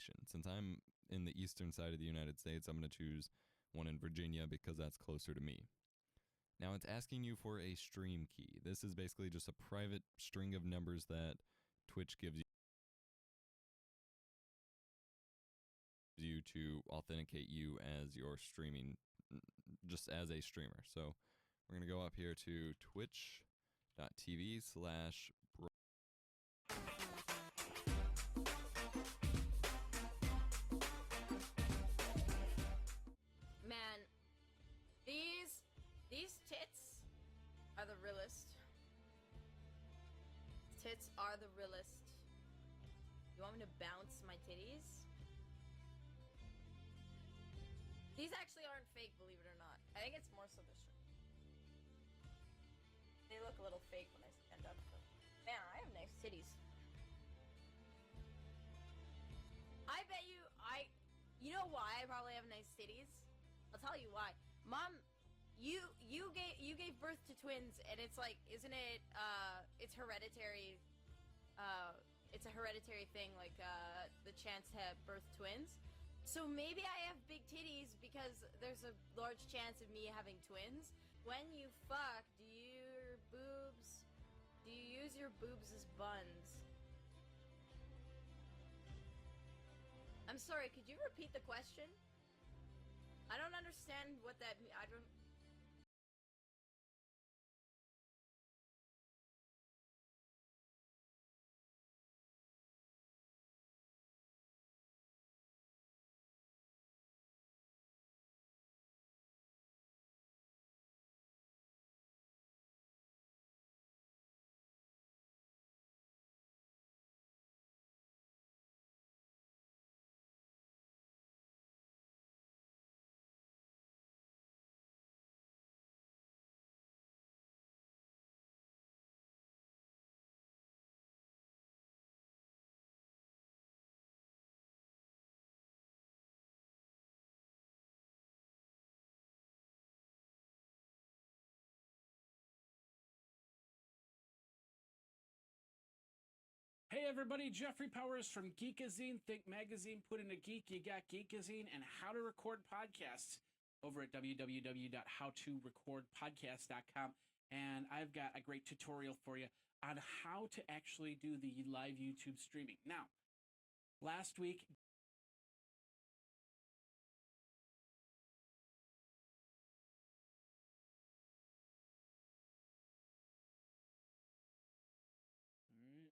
location. Since I'm in the eastern side of the United States, I'm going to choose one in Virginia because that's closer to me. Now it's asking you for a stream key. This is basically just a private string of numbers that Twitch gives you to authenticate you as your streaming, just as a streamer. So we're going to go up here to twitch.tv/. Man, these tits are the realest. Tits are the realest. You want me to bounce my titties? These actually aren't fake, believe it or not. I think it's more so the shirt. They look a little fake when I stand up, but man, I have nice titties. I bet you know why I probably have nice titties? I'll tell you why. Mom, you gave birth to twins, and it's like, isn't it it's hereditary, it's a hereditary thing, like the chance to have birth twins. So maybe I have big titties because there's a large chance of me having twins. When you fuck, do you use your boobs as buns? I'm sorry, could you repeat the question? I don't understand what that means. I don't... Hey everybody, Jeffrey Powers from Geekazine, Think Magazine, Put in a Geek, You Got Geekazine, and How to Record Podcasts over at www.howtorecordpodcast.com. And I've got a great tutorial for you on how to actually do the live YouTube streaming. Now, last week, all right,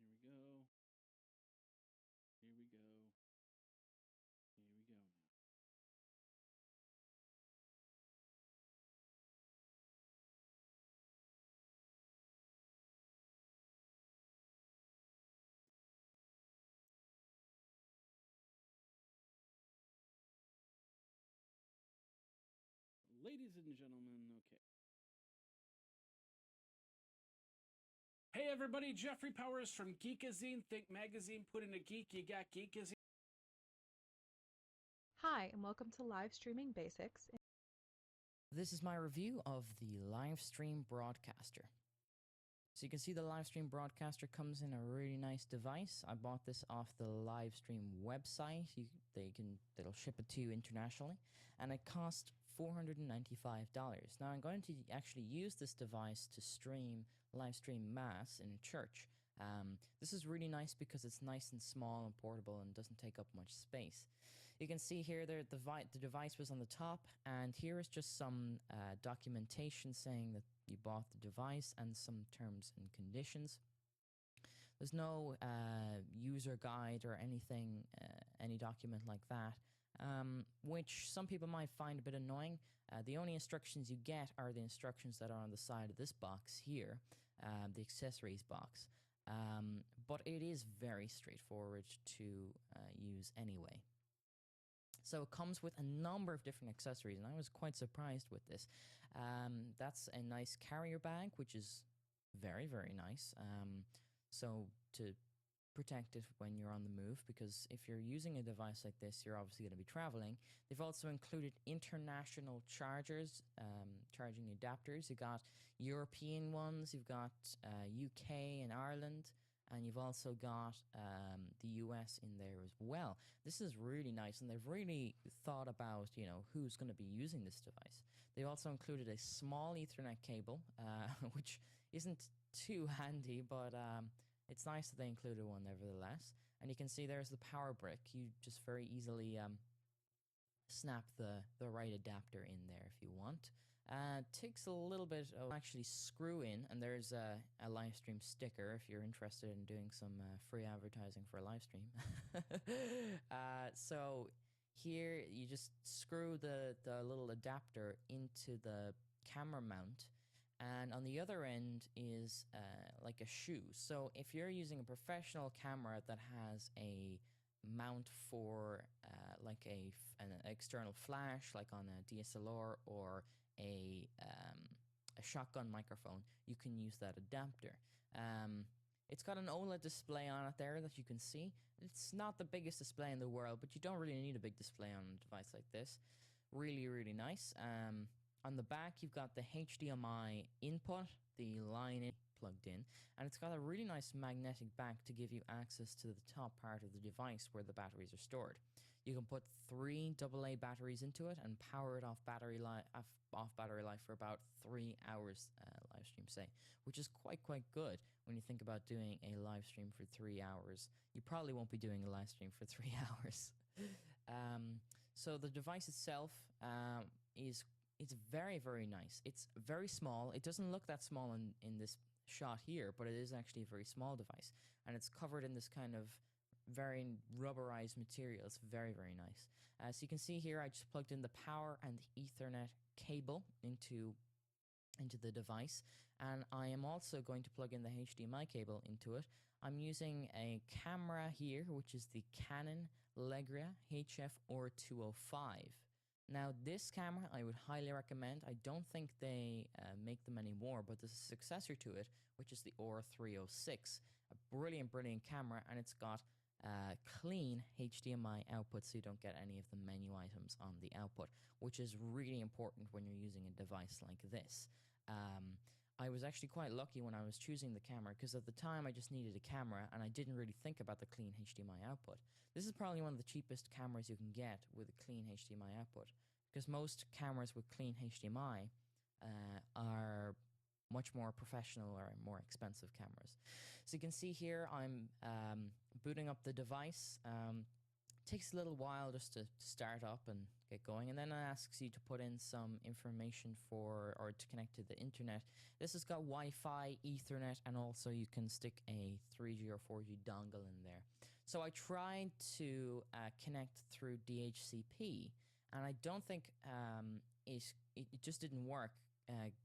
here we go. Here we go. Here we go now. Ladies and gentlemen, okay. Hey everybody, Jeffrey Powers from Geekazine, Think Magazine, Put in a Geek, You Got Geekazine. Hi, and welcome to Live Streaming Basics. This is my review of the Livestream Broadcaster. So you can see the Livestream Broadcaster comes in a really nice device. I bought this off the Livestream website. They'll ship it to you internationally, and it cost $495. Now I'm going to actually use this device to live stream mass in a church. This is really nice because it's nice and small and portable and doesn't take up much space. You can see here the device was on the top, and here is just some documentation saying that you bought the device and some terms and conditions. There's no user guide or anything, any document like that, which some people might find a bit annoying. The only instructions you get are the instructions that are on the side of this box here, the accessories box. But it is very straightforward to use anyway. So it comes with a number of different accessories, and I was quite surprised with this. That's a nice carrier bag, which is very, very nice. So to protect it when you're on the move, because if you're using a device like this, you're obviously going to be traveling. They've also included international chargers, charging adapters. You've got European ones, you've got UK and Ireland, and you've also got the US in there as well. This is really nice, and they've really thought about, you know, who's going to be using this device. They've also included a small Ethernet cable, which isn't too handy, but it's nice that they included one nevertheless. And you can see there's the power brick. You just very easily snap the right adapter in there if you want. Takes a little bit of actually screw in, and there's a live stream sticker if you're interested in doing some free advertising for a live stream. So here you just screw the little adapter into the camera mount, and on the other end is like a shoe. So if you're using a professional camera that has a mount for like an external flash, like on a DSLR or a shotgun microphone, you can use that adapter. It's got an OLED display on it there that you can see. It's not the biggest display in the world, but you don't really need a big display on a device like this. Really, really nice. On the back, you've got the HDMI input, the line in plugged in, and it's got a really nice magnetic back to give you access to the top part of the device where the batteries are stored. You can put 3 AA batteries into it and power it off battery life for about 3 hours live stream, say, which is quite good when you think about doing a live stream for 3 hours. You probably won't be doing a live stream for 3 hours. So the device itself it's very, very nice. It's very small. It doesn't look that small in this shot here, but it is actually a very small device, and it's covered in this kind of very rubberized material. It's very, very nice. So you can see here, I just plugged in the power and the Ethernet cable into the device, and I am also going to plug in the HDMI cable into it. I'm using a camera here, which is the Canon Legria HF-R205. Now, this camera I would highly recommend. I don't think they make them anymore, but there's a successor to it, which is the R306. A brilliant, brilliant camera, and it's got clean HDMI output, so you don't get any of the menu items on the output, which is really important when you're using a device like this. I was actually quite lucky when I was choosing the camera, because at the time I just needed a camera and I didn't really think about the clean HDMI output. This is probably one of the cheapest cameras you can get with a clean HDMI output, because most cameras with clean HDMI are much more professional or more expensive cameras. So you can see here I'm booting up the device. Takes a little while just to start up and get going, and then it asks you to put in some information or to connect to the internet. This has got Wi-Fi, Ethernet, and also you can stick a 3G or 4G dongle in there. So I tried to connect through DHCP, and I don't think it just didn't work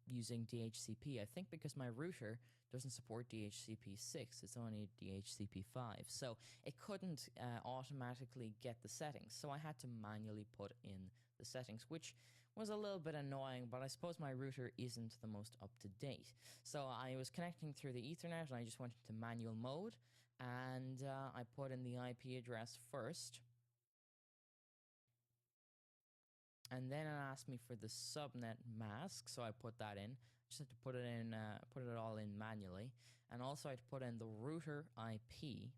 using DHCP. I think because my router doesn't support DHCP 6, it's only DHCP 5, so it couldn't automatically get the settings, so I had to manually put in the settings, which was a little bit annoying, but I suppose my router isn't the most up-to-date. So I was connecting through the Ethernet, and I just went into manual mode, and I put in the IP address first, and then it asked me for the subnet mask, so I put that in. Just had to put it in, put it all in manually, and also I had to put in the router IP,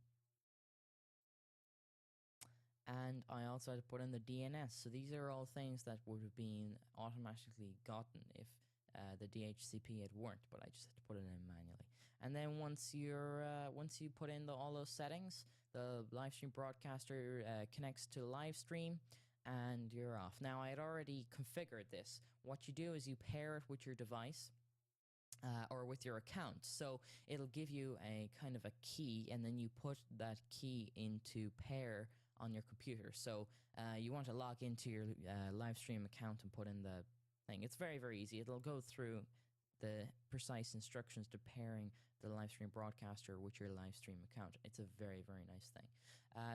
and I also had to put in the DNS. So these are all things that would have been automatically gotten if the DHCP had worked, but I just had to put it in manually. And then once you put in all those settings, the live stream broadcaster connects to live stream, and you're off. Now, I had already configured this. What you do is you pair it with your device or with your account. So it'll give you a kind of a key, and then you put that key into pair on your computer. So you want to log into your live stream account and put in the thing. It's very, very easy. It'll go through the precise instructions to pairing the live stream broadcaster with your live stream account. It's a very, very nice thing.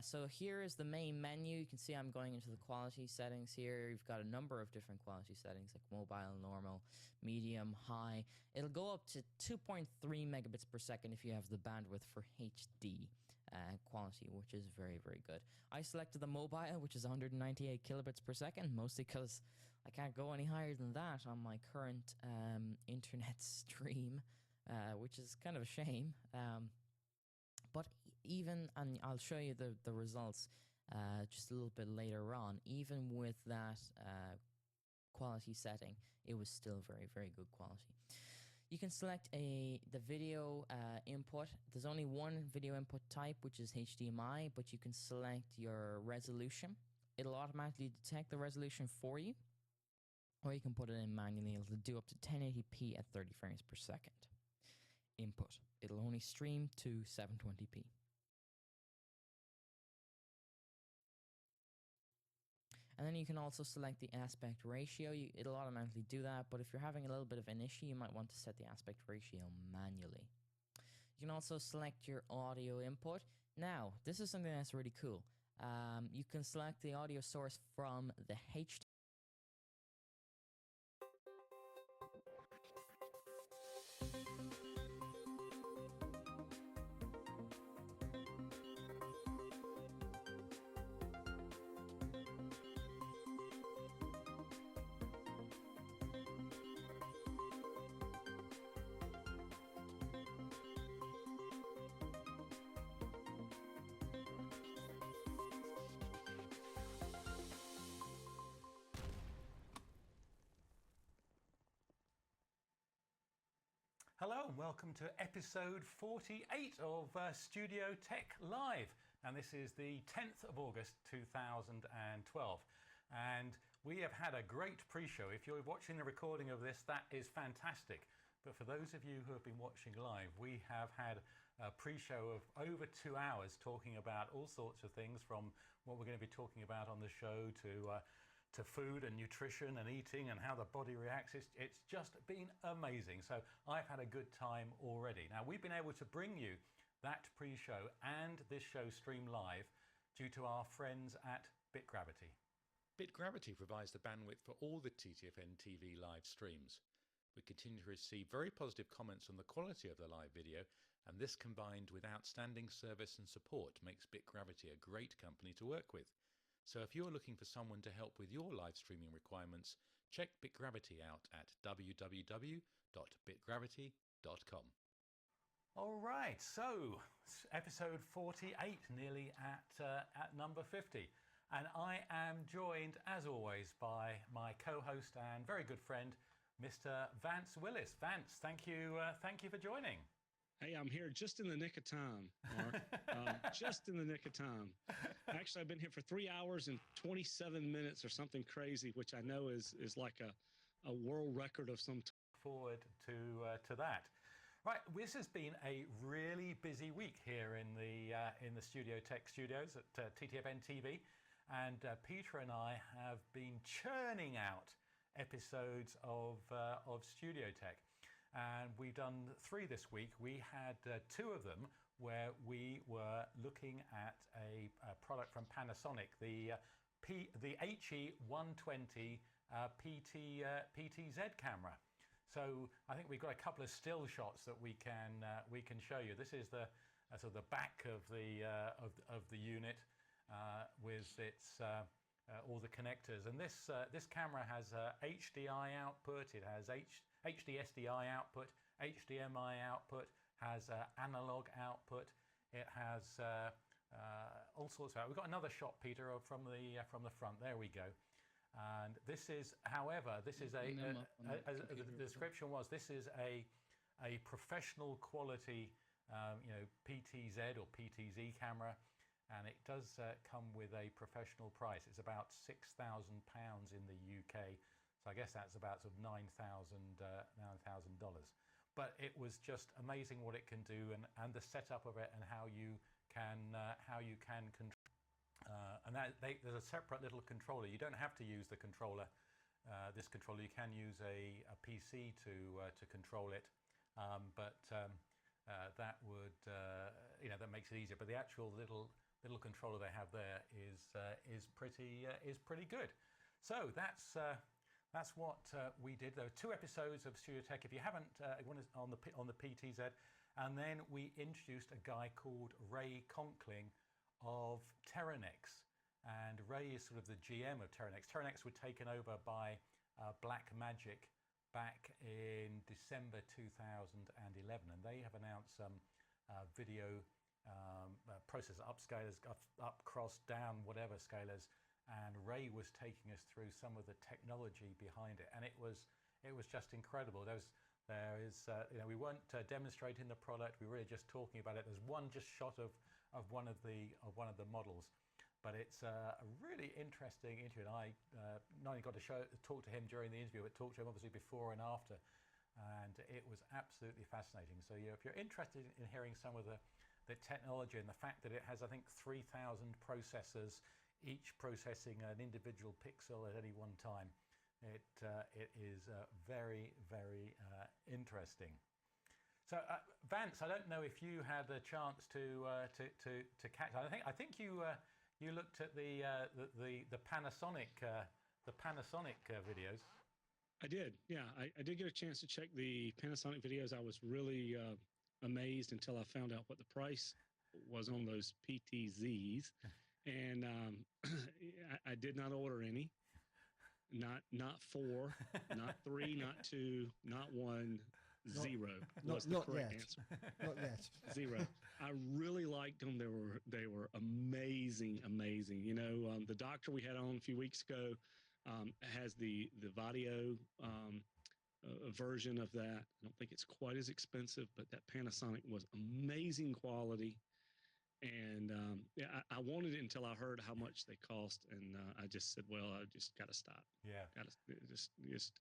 So here is the main menu. You can see I'm going into the quality settings here. You've got a number of different quality settings like mobile, normal, medium, high. It'll go up to 2.3 megabits per second if you have the bandwidth for HD quality, which is very, very good. I selected the mobile, which is 198 kilobits per second, mostly because I can't go any higher than that on my current internet stream, which is kind of a shame. But even, and I'll show you the results just a little bit later on, even with that quality setting, it was still very, very good quality. You can select the video input. There's only one video input type, which is HDMI, but you can select your resolution. It'll automatically detect the resolution for you, or you can put it in manually. It'll do up to 1080p at 30 frames per second. Input. It'll only stream to 720p. And then you can also select the aspect ratio. It'll automatically do that, but if you're having a little bit of an issue, you might want to set the aspect ratio manually. You can also select your audio input. Now, this is something that's really cool. You can select the audio source from the HD. Hello and welcome to episode 48 of Studio Tech Live, and this is the 10th of August 2012, and we have had a great pre-show. If you're watching the recording of this, that is fantastic, but for those of you who have been watching live, we have had a pre-show of over 2 hours talking about all sorts of things, from what we're going to be talking about on the show to food and nutrition and eating and how the body reacts. It's just been amazing. So I've had a good time already. Now, we've been able to bring you that pre-show and this show stream live due to our friends at BitGravity. BitGravity provides the bandwidth for all the TTFN TV live streams. We continue to receive very positive comments on the quality of the live video, and this combined with outstanding service and support makes BitGravity a great company to work with. So if you're looking for someone to help with your live streaming requirements, check BitGravity out at www.bitgravity.com. All right, so episode 48, nearly at number 50. And I am joined, as always, by my co-host and very good friend, Mr. Vance Willis. Vance, thank you for joining. Hey, I'm here just in the nick of time, Mark. Just in the nick of time. Actually, I've been here for 3 hours and 27 minutes or something crazy, which I know is like a world record of some Forward to that. Right, this has been a really busy week here in the Studio Tech studios at TTFN TV, and Peter and I have been churning out episodes of Studio Tech. And we've done 3 this week. We had 2 of them where we were looking at a product from Panasonic, the HE120 PTZ camera. So I think we've got a couple of still shots that we can show you. This is the sort of the back of the unit with its all the connectors. And this camera has HDI output. It has HD SDI output, HDMI output, has analog output. It has all sorts of. We've got another shot, Peter, from the front. There we go. And this is, however, this is as the description was, this is a professional quality, PTZ or PTZ camera, and it does come with a professional price. It's about £6,000 in the UK. So I guess that's about sort of $9,000. But it was just amazing what it can do, and the setup of it, and how you can control. And there's a separate little controller. You don't have to use the controller. This controller, you can use a PC to control it. But that would that makes it easier. But the actual little controller they have there is pretty good. So that's what we did. There were 2 episodes of Studio Tech. If you haven't, one is on the PTZ, and then we introduced a guy called Ray Conkling of Terranex, and Ray is sort of the GM of Terranex. Terranex were taken over by Blackmagic back in December 2011, and they have announced some video processor upscalers, up, cross, down, whatever scalers, and Ray was taking us through some of the technology behind it, and it was just incredible. We weren't demonstrating the product; we were really just talking about it. There's one just shot of one of the models, but it's a really interesting interview. And I not only got to talk to him during the interview, but talked to him obviously before and after, and it was absolutely fascinating. So if you're interested in hearing some of the technology and the fact that it has, I think, 3,000 processors, each processing an individual pixel at any one time, it is very, very interesting. So Vance, I don't know if you had a chance to catch. I think you looked at the Panasonic videos. I did, yeah. I did get a chance to check the Panasonic videos. I was really amazed until I found out what the price was on those PTZs, and I did not order any. Not 4, not 3, not 2, not 1, 0 was the correct answer. Not yet. 0. I really liked them. They were amazing. You know, the doctor we had on a few weeks ago has the Vadio version of that. I don't think it's quite as expensive, but that Panasonic was amazing quality. And I wanted it until I heard how much they cost, and I just said, "Well, I just got to stop. Yeah, just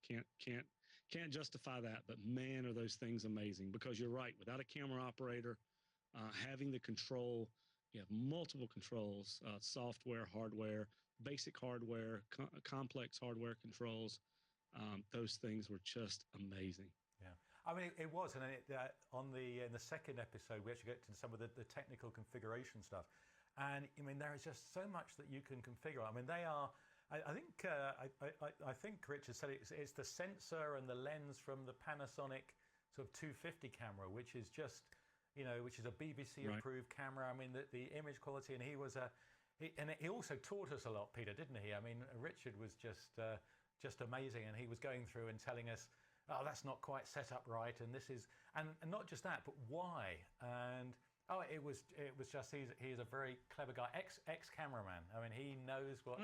can't justify that." But man, are those things amazing! Because you're right. Without a camera operator, having the control, you have multiple controls: software, hardware, basic hardware, complex hardware controls. Those things were just amazing. Yeah, I mean it was, and in the second episode we actually get to some of the technical configuration stuff, and I mean there is just so much that you can configure. I mean they are. I think Richard said it's the sensor and the lens from the Panasonic sort of 250 camera, which is just which is a BBC approved camera. I mean the image quality, and he also taught us a lot, Peter, didn't he? I mean Richard was just amazing, and he was going through and telling us, oh, that's not quite set up right, and this is, and not just that, but why, and it was just he's a very clever guy, ex cameraman. I mean, he knows what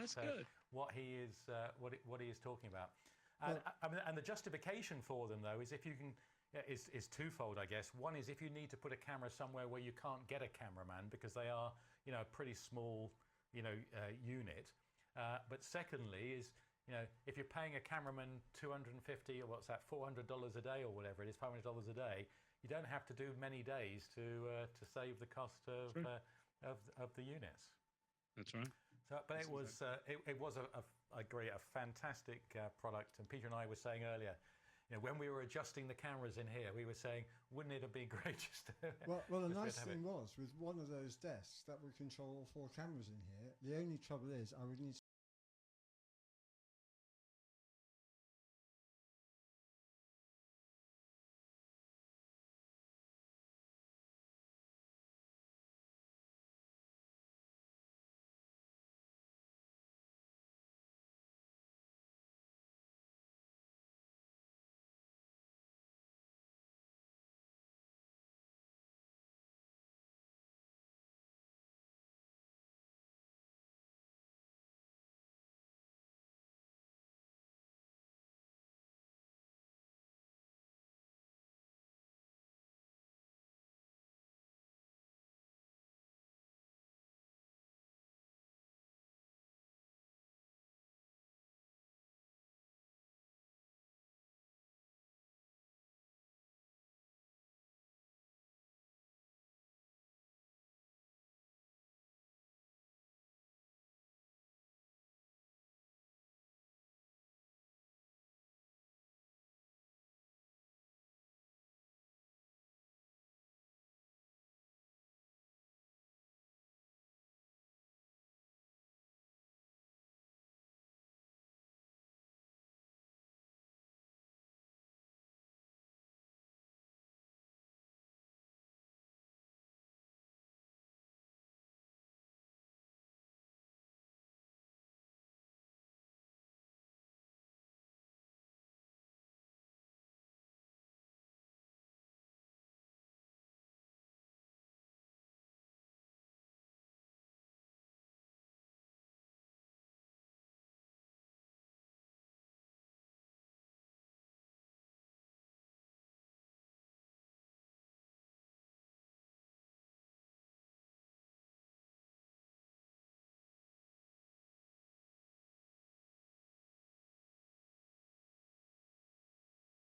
he is talking about, and the justification for them though is if you can. Is twofold, I guess. One is if you need to put a camera somewhere where you can't get a cameraman because they are, a pretty small, unit. But secondly is, if you're paying a cameraman $250 or what's that, $400 a day or whatever it is, $500 a day, you don't have to do many days to save the cost of the units. That's right. So, but it was a fantastic product. And Peter and I were saying earlier, when we were adjusting the cameras in here, we were saying, wouldn't it have been great just to... Well, the nice thing was, with one of those desks that would control all 4 cameras in here, the only trouble is I would need